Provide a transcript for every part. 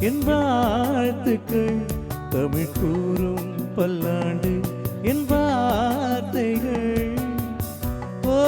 என் வாழ்த்துக்கள் தமிழ் கூறும் பல்லாண்டு என் வார்த்தைகள். ஓ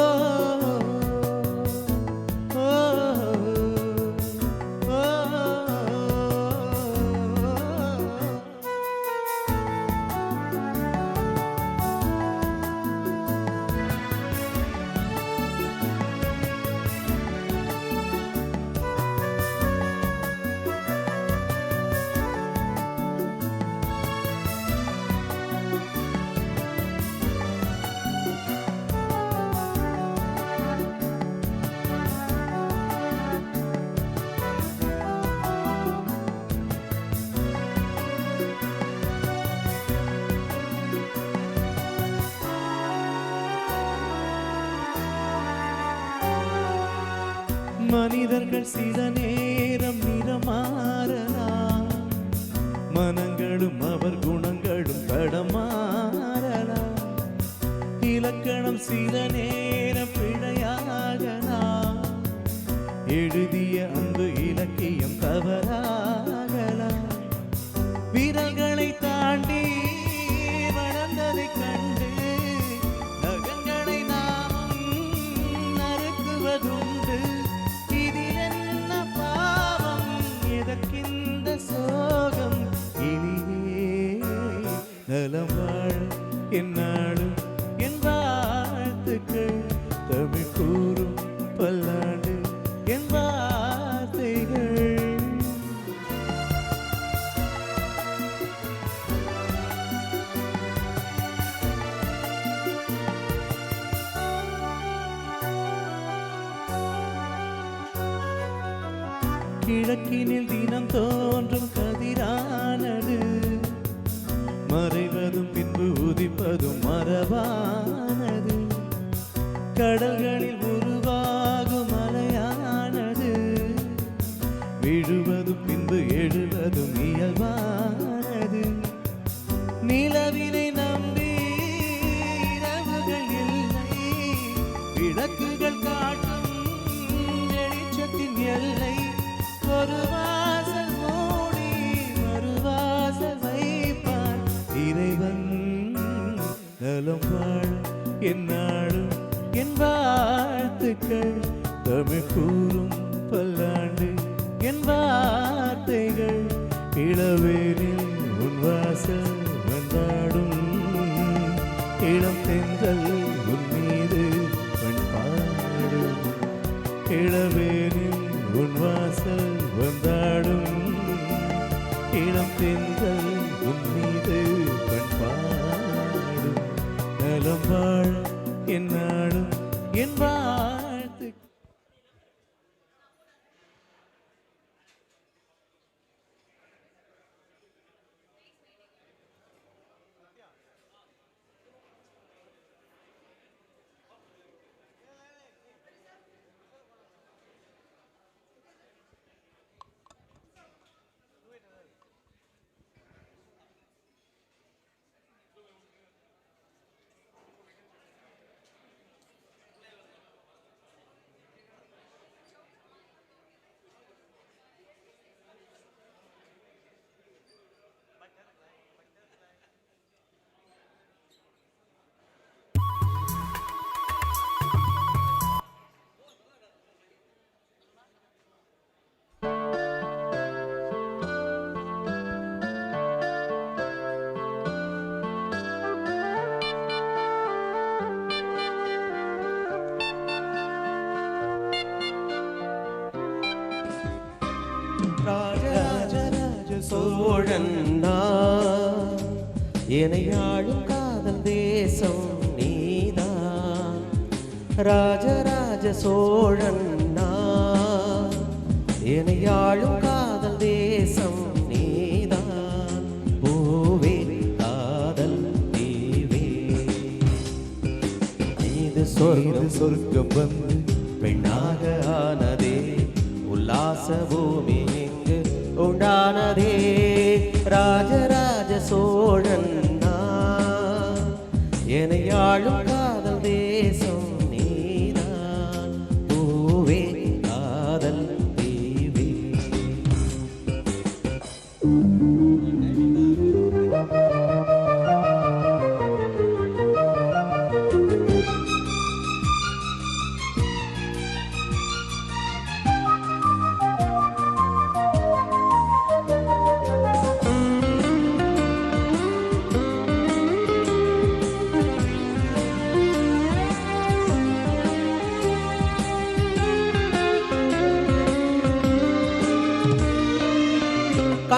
மனிதர்கள் சில நேரம் நிறமாறலாம், மனங்களும் அவர் குணங்களும் தடமாறலாம். இலக்கணம் சில நேரம் பிழையாகலாம், எழுதிய அன்பு இலக்கியம் தவறாகலாம். வீரர்களை தாண்டி வளர்ந்ததை கண்டு நகங்களை நாம் நறுக்குவதுண்டு. எதற்கிந்த சோகம் இனியே நலம் வாழ என்னாலும் என் வாழ்த்துக்கள் தமிழ் கூறும் பல்லாண்டு என் வார்த்தைகள். கிழக்கினில் தினம் தோன்றும் கதிரானது, மறைவதும் பின்பு உதிப்பதும் மரபானது. கடல்களில் உருவாகும் அலையானது, விழுவதும் பின்பு எழுவதும் இயல்பானது. நிலவினை நம்பி இரவுகள் இல்லை, விளக்குகள் காட்டும் வெளிச்சத்தின் எல்லை. ஒரு வாசல் மூடி மறுவாசல் வைப்பான் இறைவன். நலம் வாழ என்னாலும் என் வாழ்த்துக்கள் தமிழ் கூறும் பல்லாண்டு என் வார்த்தைகள். இளவேனில் உன் வாசல் வந்தாடும், இளம் தென்றல் உன் மீது பண்பாடும். இளவேனில் உன் வாசல் வந்தாடும், இளம் தென்றல் உன் மீது பண்பாடும். நலம் வாழ என்னாலும் என் வாழ்த்து. சோழன் எனையாளும் காதல் தேசம் நீதான். ராஜராஜ சோழன் எனையாளும் காதல் தேசம் நீதான். பூவே காதல் தீவே இது சொர்க்கம் வந்து பெண்ணாக ஆனதே. உல்லாச பூமி எங்கு உண்டானதே. ராஜராஜ சோழன் எனையாளும் காதல் தேசம் நீதான். பூவே காதல் தீவே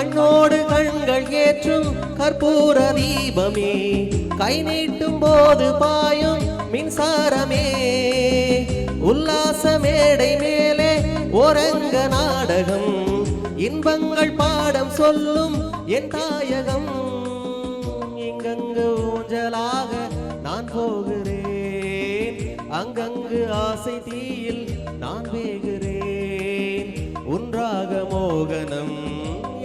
கண்ணோடு கண்கள் ஏற்றும் கற்பூர தீபமே, கை நீட்டும் போது பாயும் மின்சாரமே, உல்லாச மேடை மேலே ஓரங்க நாடகம், இன்பங்கள் பாடம் சொல்லும் என் தாயகம். இங்கங்கு ஊஞ்சலாக நான் போகிறேன், அங்கங்கு ஆசை தீயில் நான் வேகிறேன். உன்றாக மோகனம்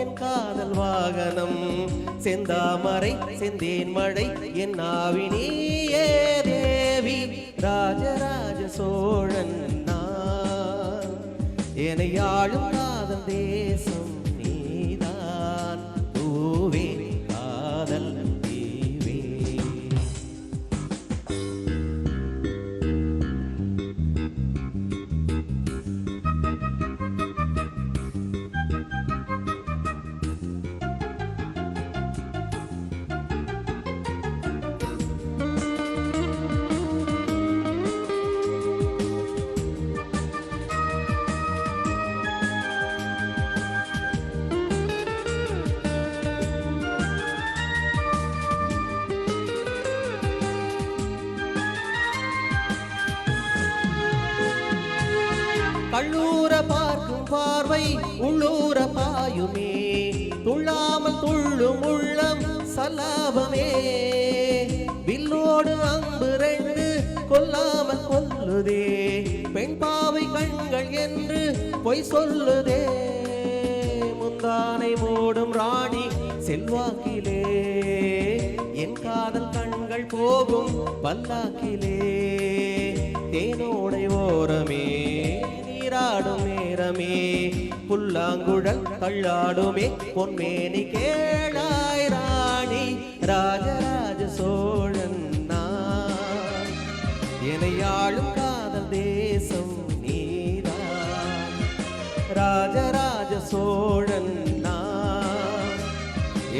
என் காதல் வாகனம், செந்தாமரை செந்தேன் மழை என் ஆவினியே தேவி. ராஜராஜ சோழன் நான், என்னை ஆளும் காதல் தேசம் நீதான். பூவே காதல் தீவே. கள்ளூர பார்க்கும் பார்வை உள்ளூர பாயுமே, துள்ளாமல் துள்ளும் உள்ளம் சல்லாபமே. வில்லோடு அம்பு ரெண்டு கொல்லாமல் கொல்லுதே, பெண் பாவை கண்கள் என்று பொய் சொல்லுதே. முந்தானை மூடும் ராணி செல்வாக்கிலே, என் காதல் கண்கள் போகும் பல்லாக்கிலே. தேனோடை ஓரமே நீராடும் நேரமே, புல்லாங்குழல் தள்ளாடுமே பொன்மேனி கேளாய் ராணி. ராஜராஜ சோழன் நான், என்னை ஆளும் காதல் தேசம் நீதான். ராஜராஜ சோழன் நான்,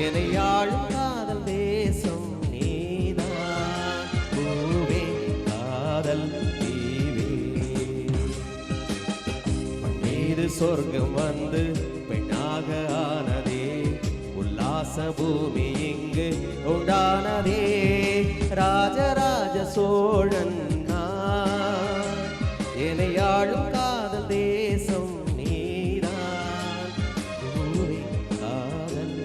என்னை ஆளும் காதல் தேசம் நீதான். பூவே காதல் சொர்க்கம் வந்து பெண்ணாக ஆனதே, உல்லாச பூமி இங்கு உண்டானதே. ராஜராஜ சோழன் நான், என்னை ஆளும் காதல் தேசம் நீதான். பூவே காதல்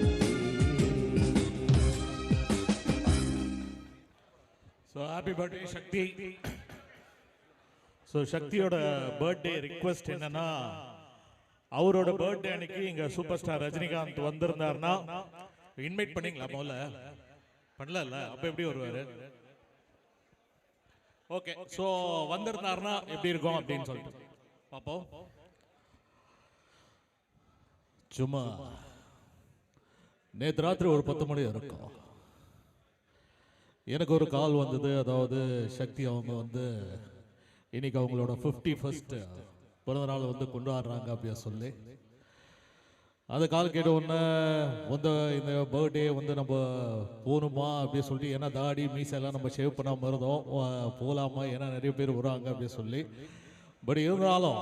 So happy birthday Shakti. So சக்தியோட பர்த்டே ரிக்வெஸ்ட் என்னன்னா, அவரோட பர்த்டே அன்னைக்கு இங்க சூப்பர் ஸ்டார் ரஜினிகாந்த் வந்திருந்தாருன்னா இன்வைட் பண்ணீங்களா? முதல்ல பண்ணல, அப்ப எப்படி வருவாரு? ஓகே, சோ வந்திருந்தாருன்னா எப்படி இருக்கும் அப்படின்னு சொல்லிட்டு பாப்போம். சும்மா நேற்று ராத்திரி ஒரு 10 மணி இருக்கும், எனக்கு ஒரு கால் வந்தது. அதாவது சக்தி அவங்க வந்து இன்னைக்கு அவங்களோட 51st பிறந்த நாள் வந்து கொண்டாடுறாங்க அப்படியா சொல்லி, அந்த கால் கேட்ட உடனே வந்து இந்த பர்த்டே வந்து நம்ம போகணுமா அப்படின்னு சொல்லி, ஏன்னா தாடி மீசெல்லாம் நம்ம ஷேவ் பண்ணாமல் இருந்தோம், போகலாமா ஏன்னா நிறைய பேர் வராங்க அப்படின்னு சொல்லி. பட் இருந்தாலும்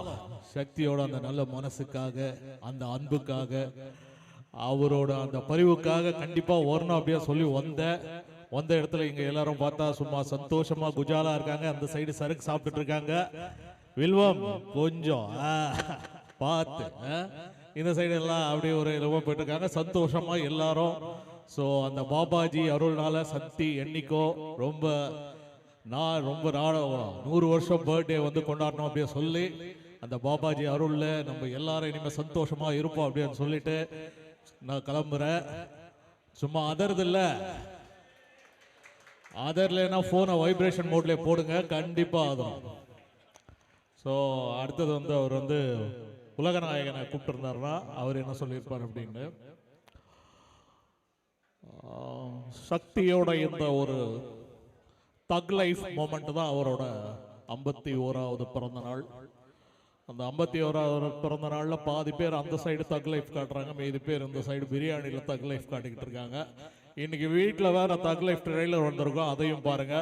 சக்தியோட அந்த நல்ல மனசுக்காக, அந்த அன்புக்காக, அவரோட அந்த பரிவுக்காக கண்டிப்பாக வரணும் அப்படியே சொல்லி வந்த இடத்துல இங்க எல்லாரும் பார்த்தா சும்மா சந்தோஷமா குஜாலா இருக்காங்க. அந்த சைடு சரக்கு சாப்பிட்டுட்டு இருக்காங்க. வில்வம் கொஞ்சம் பார்த்து, இந்த சைடு எல்லாம் அப்படியே ஒரு ரொம்ப போயிட்டு இருக்காங்க சந்தோஷமா எல்லாரும். ஸோ அந்த பாபாஜி அருள்னால சக்தி என்னைக்கோ ரொம்ப 100 வருஷம் பர்த்டே வந்து கொண்டாடணும் அப்படின்னு சொல்லி, அந்த பாபாஜி அருள்ல நம்ம எல்லாரும் இனிமே சந்தோஷமா இருப்போம் அப்படின்னு சொல்லிட்டு நான் கிளம்புறேன். சும்மா அதர்லனா ஃபோனை வைப்ரேஷன் மோட்ல போடுங்க, கண்டிப்பா ஆகும். ஸோ அடுத்தது வந்து அவர் வந்து உலகநாயகனை கூப்பிட்டுருந்தாருன்னா அவர் என்ன சொல்லியிருப்பார் அப்படின்னு, சக்தியோட இந்த ஒரு தக் லைஃப் மூமெண்ட் தான் அவரோட 51வது பிறந்த நாள். அந்த 51வது பிறந்த நாளில் பாதி பேர் அந்த சைடு தக் லைஃப் காட்டுறாங்க, மீதி பேர் இந்த சைடு பிரியாணியில் தக் லைஃப் காட்டிக்கிட்டு இருக்காங்க. இன்னைக்கு வீட்டில் வேற தக் லைஃப் ட்ரெயிலர் வந்திருக்கோம், அதையும் பாருங்க.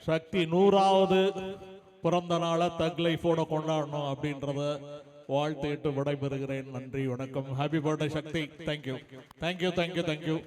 சக்தி 100வது பிறந்த நாளை தக் லைஃபோட கொண்டாடணும் அப்படின்றத வாழ்த்துட்டு விடைபெறுகிறேன். நன்றி, வணக்கம். Happy birthday Sakthi. Thank you thank you thank you thank you.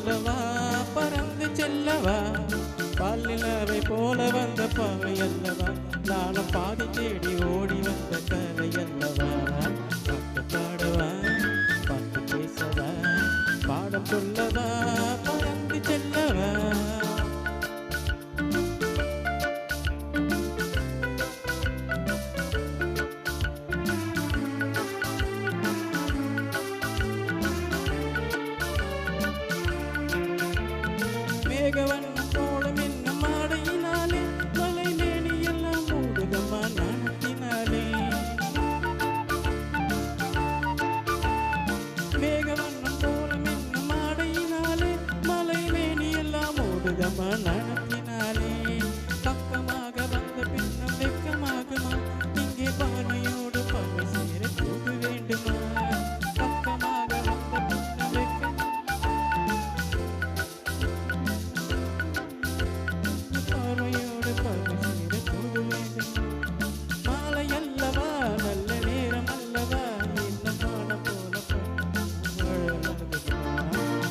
சொல்லவா பறந்து செல்லவா பல்லிலவை போல வந்த பாவை அல்லவா நானும் பாதி தேடி ஓடி வந்த கதை அல்லவா பாட்டு பாடவா பாட்டு பேசவா பாடம் சொல்லவா பறந்து செல்லவா மேகவண்ணம் போல மின்னும் மாடையினாலே மலை மேனி எல்லாம் மூடுதம்மா நாணத்தினாலே மேகவண்ணம் போல மின்னும் மாடையினாலே மலை மேனி எல்லாம் மூடுதம்மா நாணத்தினாலே பக்கமாக வந்த பின்னும் வெக்கமாகுமா இங்கே பானையோடு பாவை சேர போக வேண்டுமா பக்கமாக வந்த பின்னும் வெக்கம் பார்வையோடு பார்வை சேர போக வேண்டுமா மாலை அல்லவா நல்ல நேரம் அல்லவா இந்த மானம் போல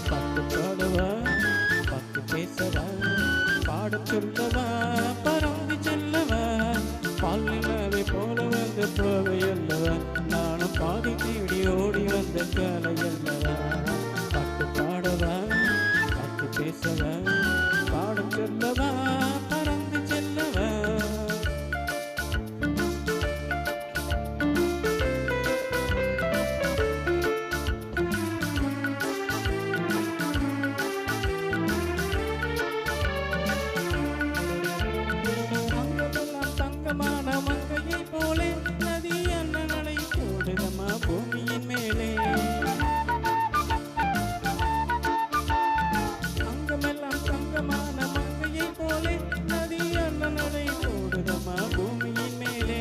பாட்டு பாடவா பாட்டு பேசவா பாடச் சொல்லவா பறந்து செல்லவா பால்நிலவை போல வந்த போவை அல்லவா நானும் பாதி தேடி ஓடி வந்த கலை அல்லவா பாட்டு பாடவா பாட்டு பேசவா பாடச் சொல்லவா பறந்து செல்லவா அங்கமெல்லாம் தங்கமான மங்கையை போலே நதி அண்ணனை போடுதம்மா பூமியின் மேலே அங்கமெல்லாம் தங்கமான மங்கையை போலே நதி அண்ணனை போடுதம்மா பூமியின் மேலே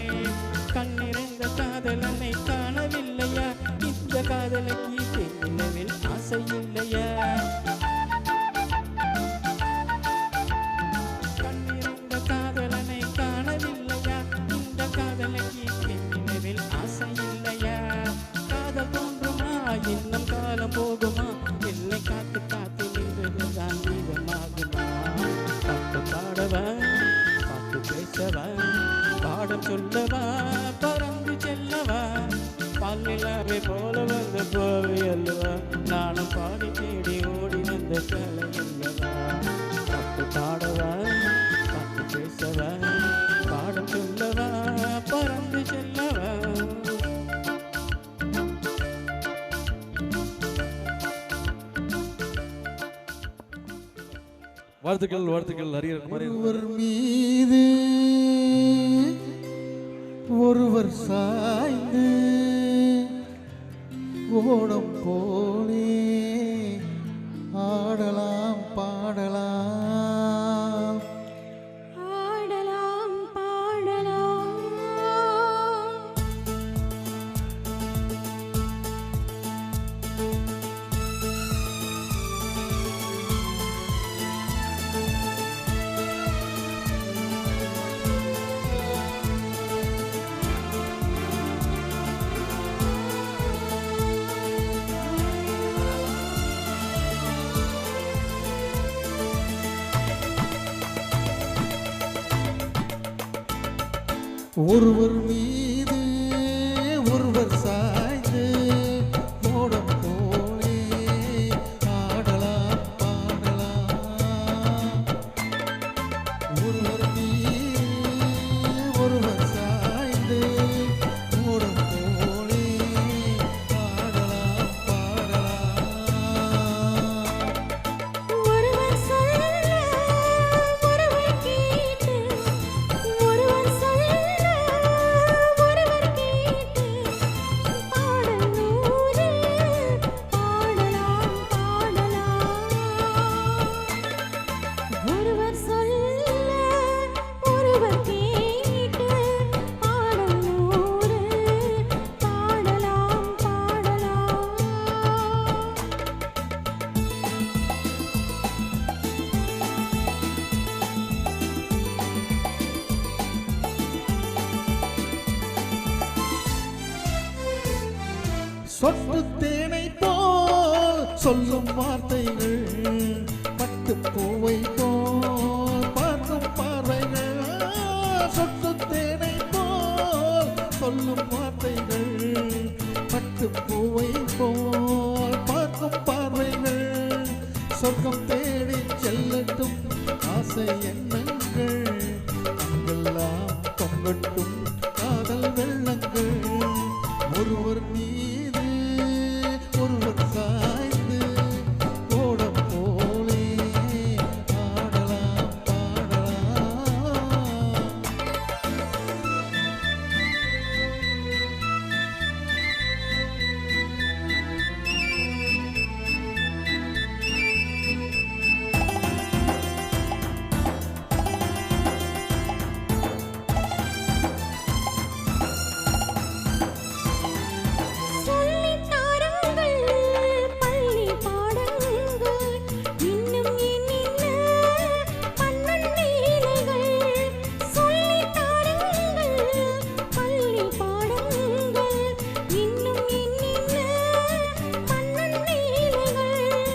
கண்ணிறந்த காதலனை காணவில்லையா இந்த காதலுக்கு தென்னிலவில் ஆசை இல்லையா கண்ணிறந்த காதலனை காணவில்லையா இந்த காதலுக்கு தென்னிலவில் ஆசை இல்லையா காதல் தோன்றுமா இன்னும் காலம் போகுமா எல்லை காத்து காத்து நின்றுதான் மீதமாகுமா பாட்டு பாடவா பாட்டு பேசவா பாடம் சொல்லவா பறந்து செல்லவா பல்லிலவை போல வந்த போவை அல்லவா நானும் பாடி தேடி ஓடி வந்த கலை அல்லவா பாட்டு பாடவா பாட்டு பேசவா பாடம் சொல்லவா பறந்து செல்லவா வாழ்த்துக்கள் வாழ்த்துக்கள் ஹரிஹரன் மாதிரி ஒருவர் மீது ஒருவர் சாய்ந்து ஓடம் போலே ஆடலாம் பாடலாம் ஆடலாம் பாடலாம் ஒருவர் மீது ஒருவர் சாய்ந்து ஓடம் போலே ஆடலாம் பாடலாம் ஒருவர் மீது ஒருவர் சாய்ந்து ஓடம் போலே ஆடலாம் பாடலாம் ஒருவர் சொல்ல ஒருவர் கேட்டு ஒருவர் சொல்ல ஒருவர் கேட்டு பாடல் நூறு பாடலாம் ஒருவர் சொல்ல ஒருவர் கேட்டு பாடல் நூறு பாடலாம் சொட்டு தேனை போல் சொல்லும் வார்த்தைகள் பட்டு பூவை போல் பார்க்கும் பார்வைகள் சொட்டு தேனை போல் சொல்லும் வார்த்தைகள் பட்டு பூவை போல் பார்க்கும் பார்வைகள் சொர்க்கம் தேடி செல்லட்டும் ஆசை எண்ணங்கள் அங்கெல்லாம் பொங்கட்டும் காதல் வெள்ளங்கள் ஒருவர் மீது ஒருவர் சாய்ந்து ஓடம் போலே ஆடலாம் பாடலாம். சொல்லித் தாருங்கள் பள்ளி பாடங்கள் இன்னும் இன்னின்ன மன்னன் லீலைகள் சொல்லித் தாருங்கள் பள்ளி பாடங்கள் இன்னும் இன்னின்ன மன்னன் லீலைகள்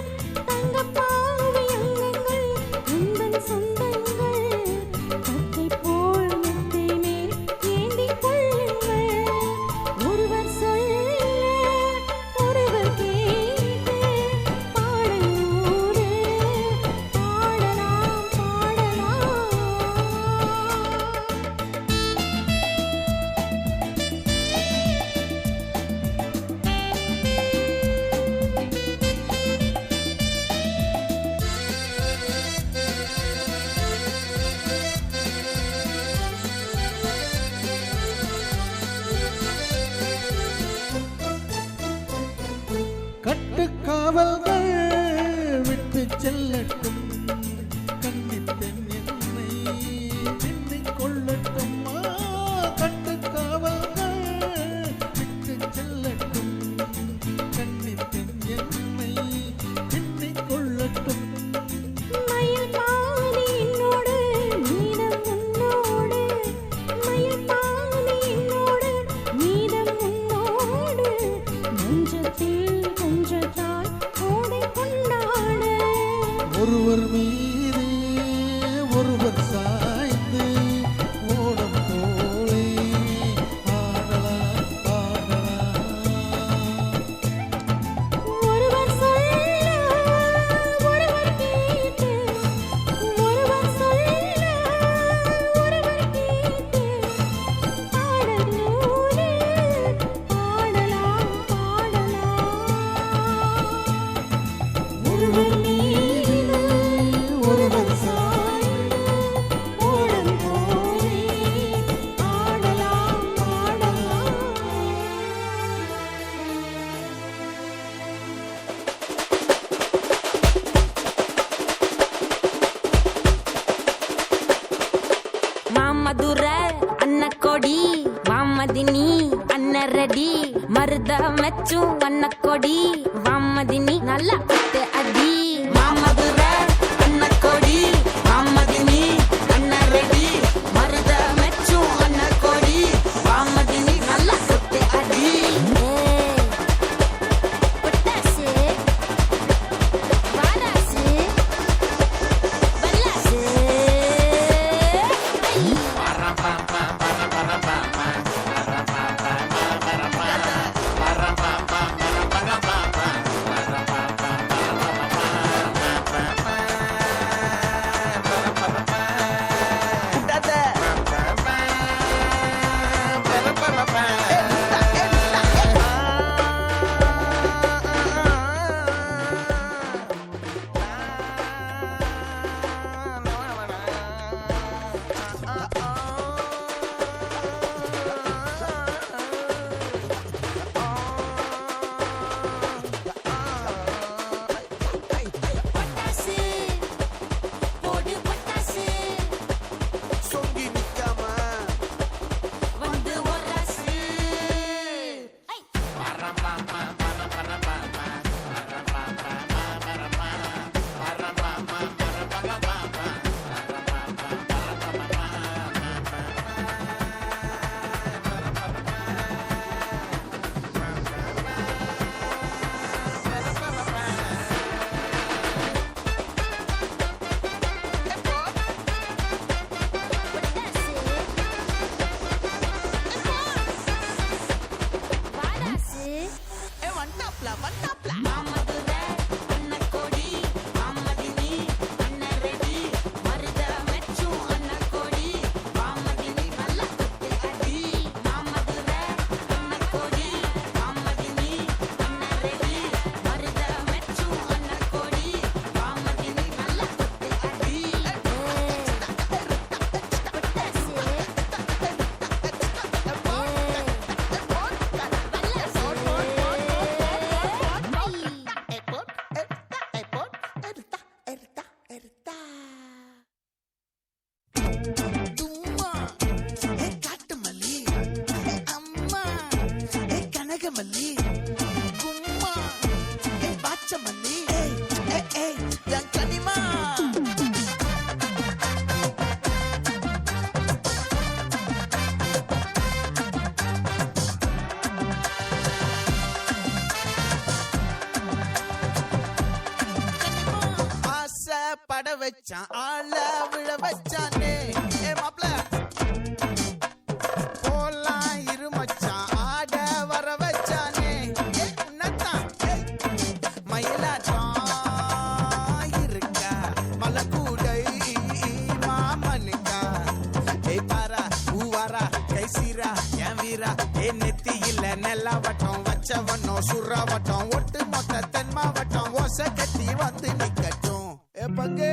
தங்கப்பாவை அங்கங்கள் உந்தன் சொந்தங்கள் கட்டை போல் மெத்தை மேல் ஏந்திக் கொள்ளுங்கள் ஒருவர் சொல்ல ஒருவர் கேட்டு பாடல் நூறு பாடலாம் பாடலாம். கட்டுக்காவல்கள் விட்டு செல்லட்டும் கன்னிப்பெண் என்னை பின்னிக் கொள்ளட்டும் கட்டுக்காவல்கள் விட்டு செல்லட்டும் கன்னிப்பெண் என்னை பின்னிக் கொள்ளட்டும் மயில் பாதி என்னோடு மீதம் உன்னோடு மயில் பாதி என்னோடு மீதம் உன்னோடு நெஞ்சத்தில் கொஞ்சத்தால் ஓடை கொண்டாட ஒருவர் மீது ஒருவர் சாய்ந்து ஓடம் போலே ஆடலாம் பாடலாம். ஒருவர் சொல்ல ஒருவர் கேட்டு ஒருவர் சொல்ல ஒருவர் கேட்டு பாடல் நூறு பாடலாம் பாடலாம். ஒருவர் மீது ஒருவர் சாய்ந்து ஓடம் போலே ஆடலாம் பாடலாம். மாமதுர அன்னக்கொடி வாமதினி அன்னரடி மருத மெச்சும் அன்னக்கொடி வாமதினி நல்லா பட்டு அடி மாமதுர அன்னக்கொடி வாமதினி அன்னரடி மருத மெச்சும் அன்னக்கொடி வாமதினி நல்லா பட்டு அடி பட்டாசு வாராசு பல்லாசு வச்சான் ஆள விழ வச்சானே ஏ மாப்ள போலாம் இரு மச்சான் ஆட வர வச்சானே ஏ உன்னத்தான் மயிலாட்டம் இருக்கா மலக்கூடை மாமனுக்கா ஏ பாரா ஊவாரா கைசீரா என் வீரா ஏ நெத்தி இல்ல நெல்லா வட்டம் வச்சவனோ சுறா வட்டம் ஒட்டு மொத்த தென் மாவட்டம் ஓசை கட்டி வந்து நிக்கட்டும் ஏ பங்கே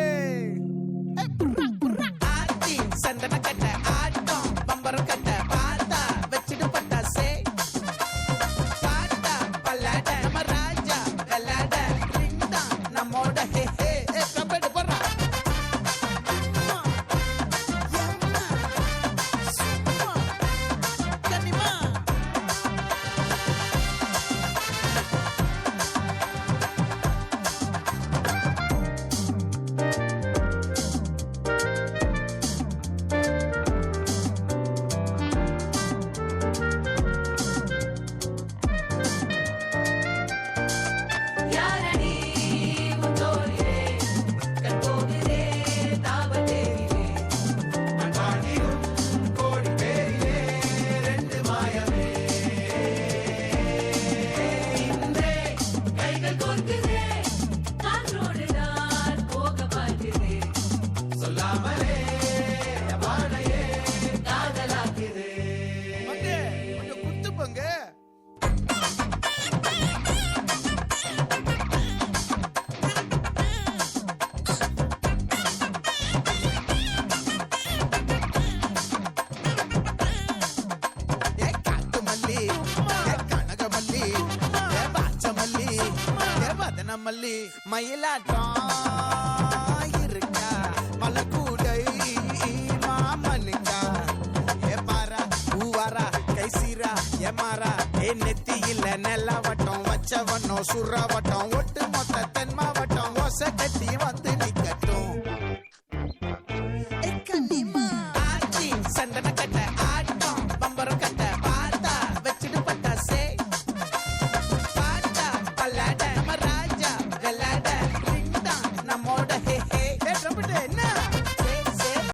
ஆட்டி சந்தன கட்ட ஆட்டம் பம்பரம் கட்ட பாத்தா வச்சிடு பட்டாசே பாட்டா பல்லாட நம்ம ராஜா வெள்ளாட ரிங்டா நம்மோட ஹே ஹே ஏ கம்பெடு போறா கனிமா பங்கே கொஞ்சம் குத்து பங்கே ஏ காட்டு மல்லி ஏ கனக மல்லி ஏ பாச்ச மல்லி ஏ வதன மல்லி மயிலாட்டம் இருக்கா மலக்கூடை மாமனுக்கா ஏ பாரா ஊவாரா கைசீரா ஏ மாறா ஏ நெத்தி இல்ல நெல்லா வட்டம் வச்சவனோ சுறா வட்டம் ஒட்டு மொத்த தென் மாவட்டம் ஓசை கட்டி வந்து நிக்கட்டும்